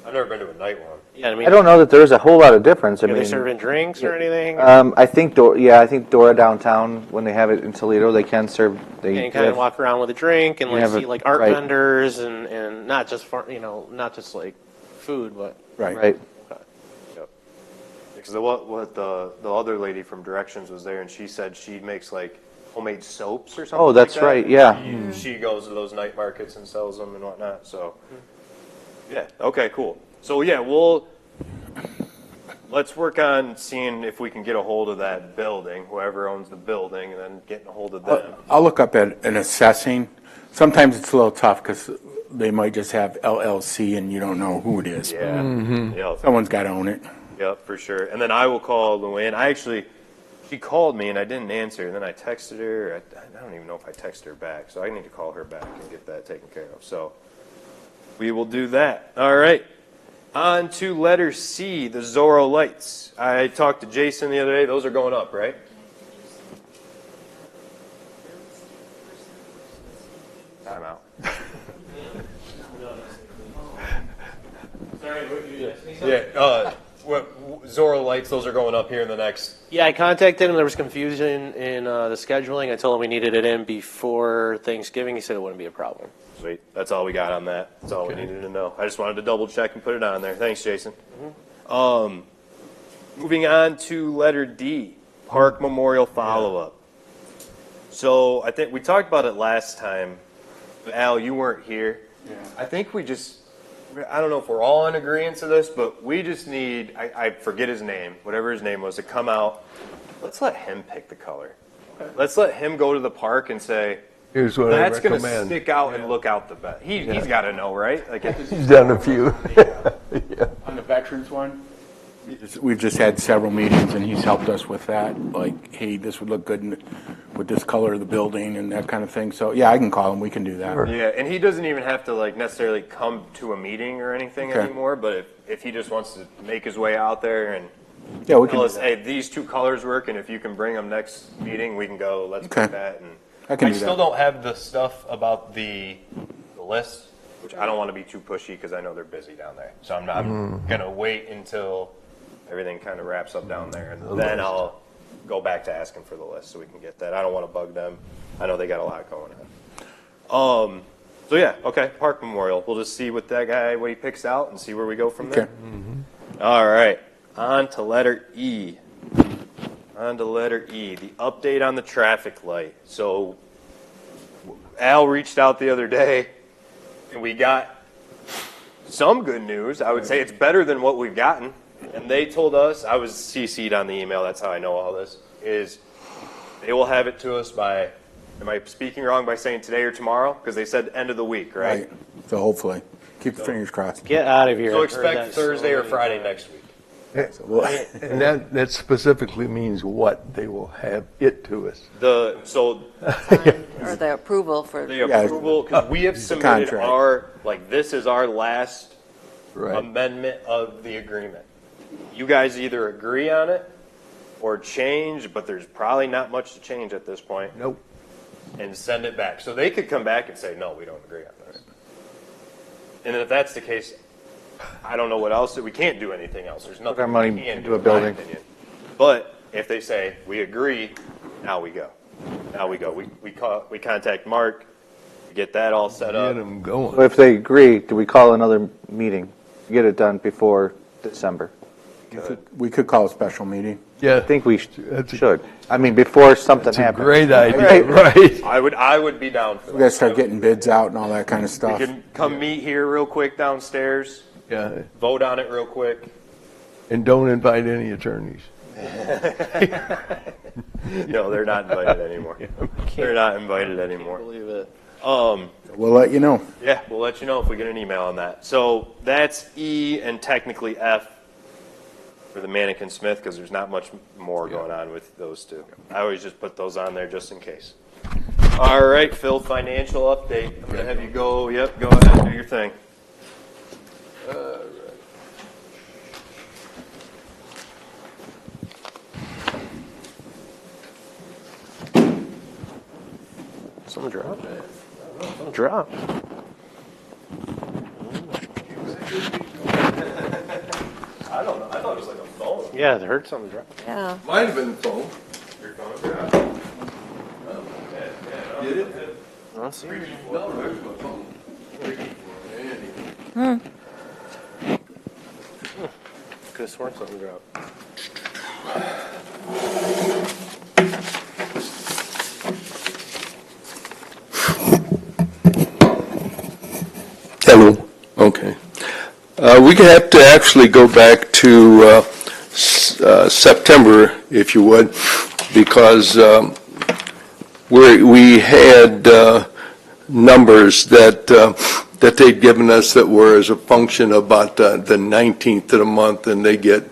I've never been to a night one. Yeah, I mean, I don't know that there's a whole lot of difference. I are they mean, serving drinks or anything? I think I think Dora downtown, when they have it in Toledo, they can serve. And you kind of walk around with a drink and You like have see a- like art right. vendors and not just not just like food, but right. Because what the other lady from Directions was there, and she said she makes like homemade soaps or something. Oh, that's like that. right, yeah. She goes to those night markets and sells them and whatnot. So, yeah, okay, cool. So yeah, let's work on seeing if we can get a hold of that building, whoever owns the building, and then getting a hold of them. I'll look up at an assessing. Sometimes it's a little tough because they might just have LLC and you don't know who it is. Yeah, yep, Someone's got to own it. yep, for sure. And then I will call Luann. She called me and I didn't answer, and then I texted her. I don't even know if I texted her back, so I need to call her back and get that taken care of. So we will do that. All right. On to letter C, the Zorro lights. I talked to Jason the other day. Those are going up, right? Time out. Yeah, Zorro lights, those are going up here in the next. yeah, I contacted him. There was confusion in the scheduling. I told him we needed it in before Thanksgiving. He said it wouldn't be a problem. Sweet. That's all we got on that. That's all we needed to know. I just wanted to double check and put it on there. Thanks, Jason. Moving on to letter D, Park Memorial follow-up. So I think we talked about it last time. Al, you weren't here. Yeah. I think I don't know if we're all in agreement to this, but we just need, I forget his name, whatever his name was, to come out. Let's let him pick the color. Let's let him go to the park and say, Here's what that's I going to recommend. stick out and look out the best. He's got to know, right? Like, He's done a few. Yeah. On the veterans one? We've just had several meetings and he's helped us with that. Like, hey, this would look good with this color of the building and that kind of thing. So, yeah, I can call him. We can do that. yeah, and he doesn't even have to like necessarily come to a meeting or anything Okay. anymore. But if he just wants to make his way out there and Yeah, we can tell do us, that. hey, these two colors work, and if you can bring them next meeting, we can go. Let's Okay. do that. And I can do still that. don't have the stuff about the list, which I don't want to be too pushy because I know they're busy down there. So I'm gonna wait until everything kind of wraps up down there, and then I'll go back to asking for the list so we can get that. I don't want to bug them. I know they got a lot going on. So yeah, okay, Park Memorial. We'll just see what he picks out and see where we go from there. Okay. All right, on to letter E. The update on the traffic light. So Al reached out the other day, and we got some good news. I would say it's better than what we've gotten. And they told us, I was CC'd on the email, that's how I know all this, is they will have it to us by, am I speaking wrong by saying today or tomorrow? Because they said end of the week, right? Right. So hopefully, keep the fingers crossed. Get out of here. So I've heard expect that Thursday so or many Friday times. next week. And that specifically means what? They will have it to us. Or the approval for. the approval, because we have submitted contract. this is our last Right. amendment of the agreement. You guys either agree on it or change, but there's probably not much to change at this point, Nope. and send it back. So they could come back and say, no, we don't agree on this. And if that's the case, I don't know what else. We can't do anything else. There's nothing our money we can into do, a in my building. opinion. But if they say, we agree, now we go. We contact Mark, we get that all set Get up. them going. So if they agree, do we call another meeting to get it done before December? We could call a special meeting. Yeah. I think we That's a- should. I mean, before something That's a happens. great idea, right? I would be down for that. We got to start getting bids out and all that kind of We stuff. can come meet here real quick downstairs, Yeah. vote on it real quick. And don't invite any attorneys. No, they're not invited anymore. They're not invited anymore. Believe it. We'll let you know. Yeah, we'll let you know if we get an email on that. So that's E and technically F for the Mannequin Smith, because there's not much more going on with those two. I always just put those on there just in case. All right, Phil, financial update. I'm going to have you go ahead and do your thing. Something dropped. Something dropped. I don't know. I thought it was like a phone. Yeah, I heard something drop. Yeah. Might have been the phone. Your phone dropped. Did it? Let's see. No, there's my phone. Could have sworn something dropped. Hello. Okay. We could have to actually go back to September, if you would, because we had numbers that they'd given us that were as a function about the 19th of the month, and they get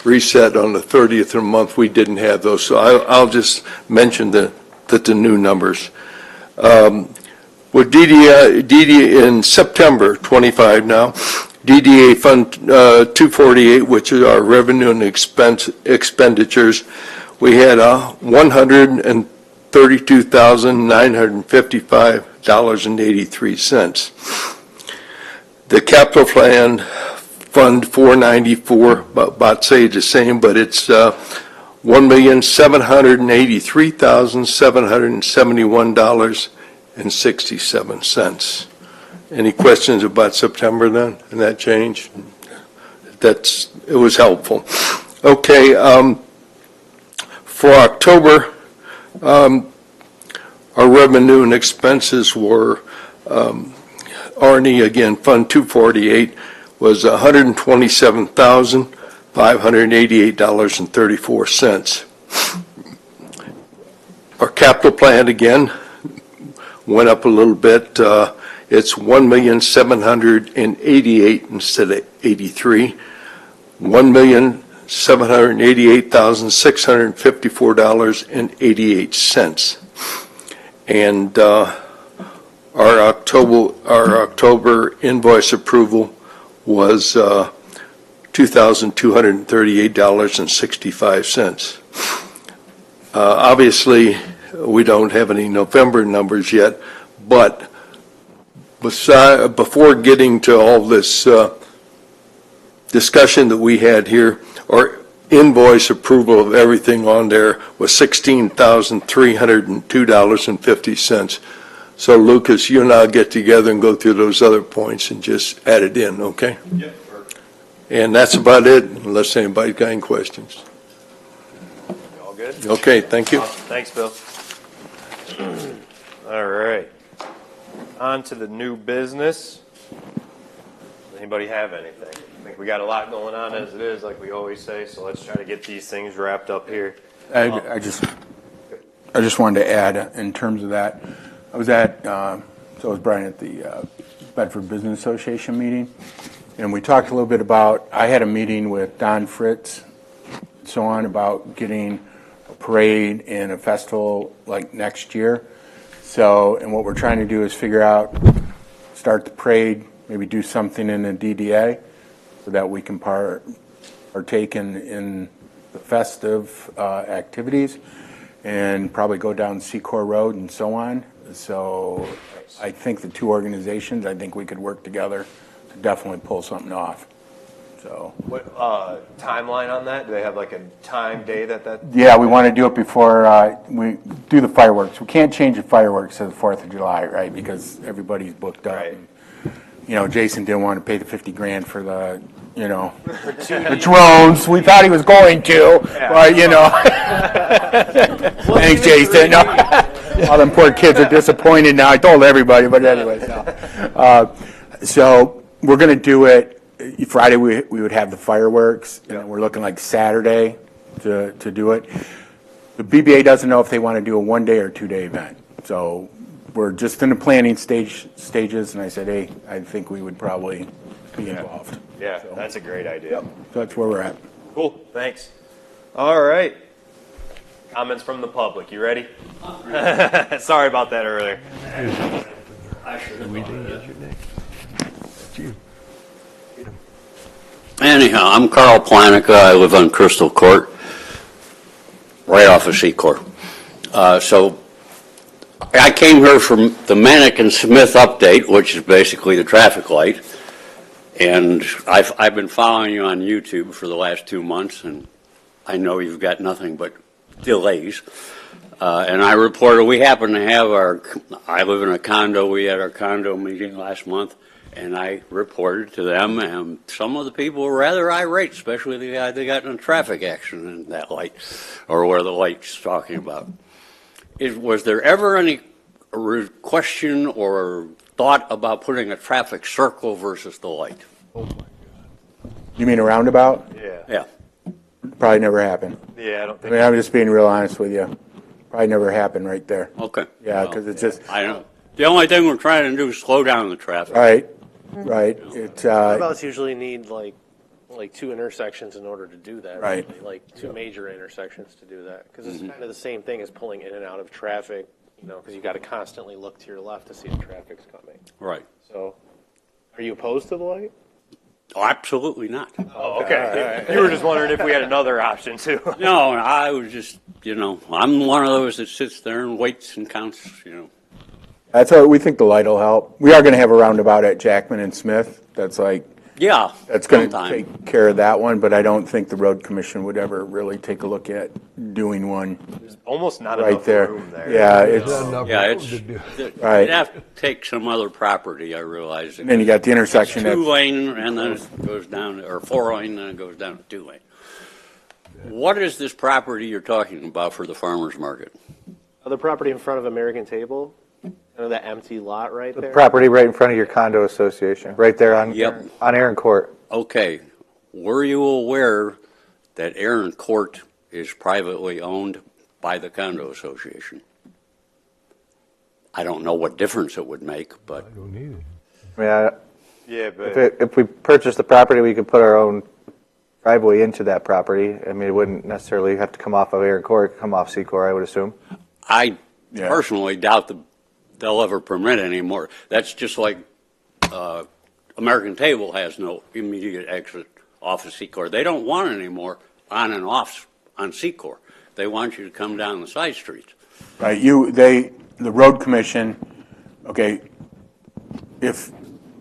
reset on the 30th of the month. We didn't have those, so I'll just mention the new numbers. With DDA in September 25 now, DDA Fund 248, which is our revenue and expenditures, we had $132,955.83. The capital plan Fund 494, about say the same, but it's $1,783,771.67. Any questions about September then, and that change? It was helpful. Okay, for October, our revenue and expenses were, Arnie, again, Fund 248 was $127,588.34. Our capital plan, again, went up a little bit. It's $1,788,000 instead of 83. $1,788,654.88. And our October invoice approval was $2,238.65. Obviously, we don't have any November numbers yet, but before getting to all this discussion that we had here, our invoice approval of everything on there was $16,302.50. So Lucas, you and I'll get together and go through those other points and just add it in, okay? Yep. And that's about it, unless anybody's got any questions. All good? Okay, thank you. Awesome. Thanks, Bill. All right. On to the new business. Does anybody have anything? I think we got a lot going on as it is, like we always say, so let's try to get these things wrapped up here. I just wanted to add in terms of that. I was at, so was Brian at the Bedford Business Association meeting, and we talked a little bit about, I had a meeting with Don Fritz, and so on, about getting a parade and a festival like next year. So, and what we're trying to do is figure out, start the parade, maybe do something in the DDA so that we can partake in the festive activities, and probably go down Secor Road and so on. So I think the two organizations, I think we could work together to definitely pull something off. So. What timeline on that? Do they have like a time day that? Yeah, we want to do it before we do the fireworks. We can't change the fireworks to the 4th of July, right? Because everybody's booked up. Right. And, Jason didn't want to pay the $50,000 for the, the drones. We thought he was going to, but Thanks, Jason. No. All them poor kids are disappointed now. I told everybody, but anyways. No. So we're going to do it. Friday we would have the fireworks, and we're looking like Saturday to do it. The BBA doesn't know if they want to do a 1-day or 2-day event. So we're just in the planning stages, and I said, hey, I think we would probably be involved. Yeah, So, that's a great idea. so that's where we're at. Cool, thanks. All right. Comments from the public, you ready? Sorry about that earlier. Anyhow, I'm Carl Planica. I live on Crystal Court, right off of Secor. So I came here from the Manick and Smith update, which is basically the traffic light. And I've been following you on YouTube for the last 2 months, and I know you've got nothing but delays. And I reported, we happen to have I live in a condo, we had our condo meeting last month, and I reported to them, and some of the people were rather irate, especially the guy that got in a traffic accident in that light, or where the light's talking about. Was there ever any question or thought about putting a traffic circle versus the light? You mean a roundabout? Yeah. Yeah. Probably never happened. Yeah, I don't I think. mean, I'm just being real honest with you. Probably never happened right there. Okay. Yeah, because it's just, I know. The only thing we're trying to do is slow down the traffic. right, right. It's, Roundabouts usually need like 2 intersections in order to do that. Right. Really, like 2 major intersections to do that. Because it's kind of the same thing as pulling in and out of traffic, because you got to constantly look to your left to see if traffic's coming. Right. So, are you opposed to the light? Oh, absolutely not. Oh, okay. You were just wondering if we had another option too. No, I was just, I'm one of those that sits there and waits and counts, that's what we think the light will help. We are going to have a roundabout at Jackman and Smith. That's Yeah. that's going to sometime. take care of that one, but I don't think the road commission would ever really take a look at doing one Almost not right enough there. room there. Yeah, it's, Yeah, Right. you'd have to take some other property, I realize. and then you got the intersection that's 2-lane, and then it goes down, or 4-lane, then it goes down to 2-lane. What is this property you're talking about for the farmer's market? The property in front of American Table, that empty lot right there. Property right in front of your condo association, right there on Yep. on Aaron Court. Okay, were you aware that Aaron Court is privately owned by the condo association? I don't know what difference it would make, but I mean, Yeah, but if we purchase the property, we could put our own driveway into that property. I mean, it wouldn't necessarily have to come off of Aaron Court, it could come off Secor, I would assume. I Yeah. personally doubt they'll ever permit anymore. That's just like American Table has no immediate exit off of Secor. They don't want it anymore on and off on Secor. They want you to come down the side streets. right. The road commission, okay, if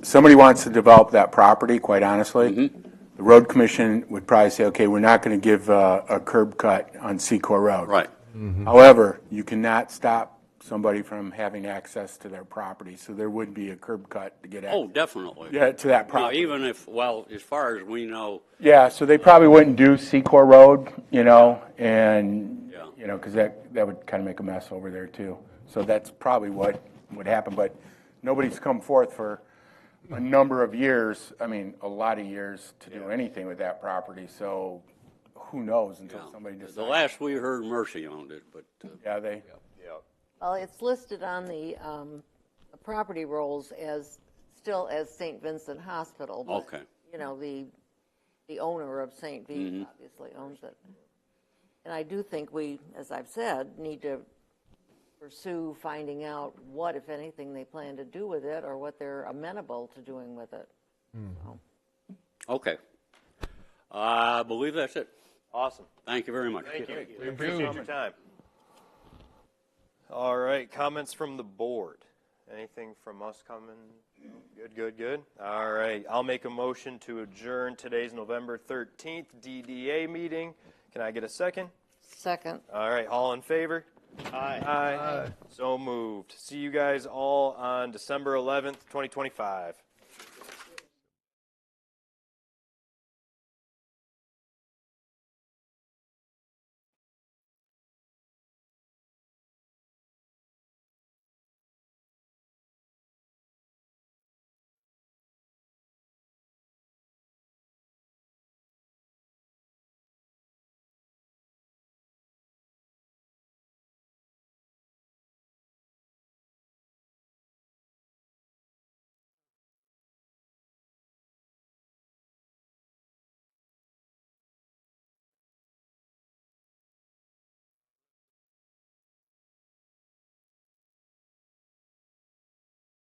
somebody wants to develop that property, quite honestly, the road commission would probably say, okay, we're not going to give a curb cut on Secor Road. Right. However, you cannot stop somebody from having access to their property, so there would be a curb cut to get Oh, access definitely. to that Now, property. even if, well, as far as we know, Yeah, so they probably wouldn't do Secor Road, and, Yeah. because that would kind of make a mess over there too. So that's probably what would happen, but nobody's come forth for a number of years, I mean, a lot of years to do anything with that property, so who knows until somebody decides. the last we heard, Mercy owned it, but Yeah, they, Well, it's listed on the property rolls still as St. Vincent Hospital. But, Okay. The owner of St. V obviously owns it. And I do think we, as I've said, need to pursue finding out what, if anything, they plan to do with it or what they're amenable to doing with it. okay. I believe that's it. awesome. Thank you very much. Thank you. We appreciate your time. All right, comments from the board. Anything from us coming? Good. All right, I'll make a motion to adjourn today's November 13th DDA meeting. Can I get a second? Second. All right, all in favor? Aye. So moved. See you guys all on December 11th, 2025.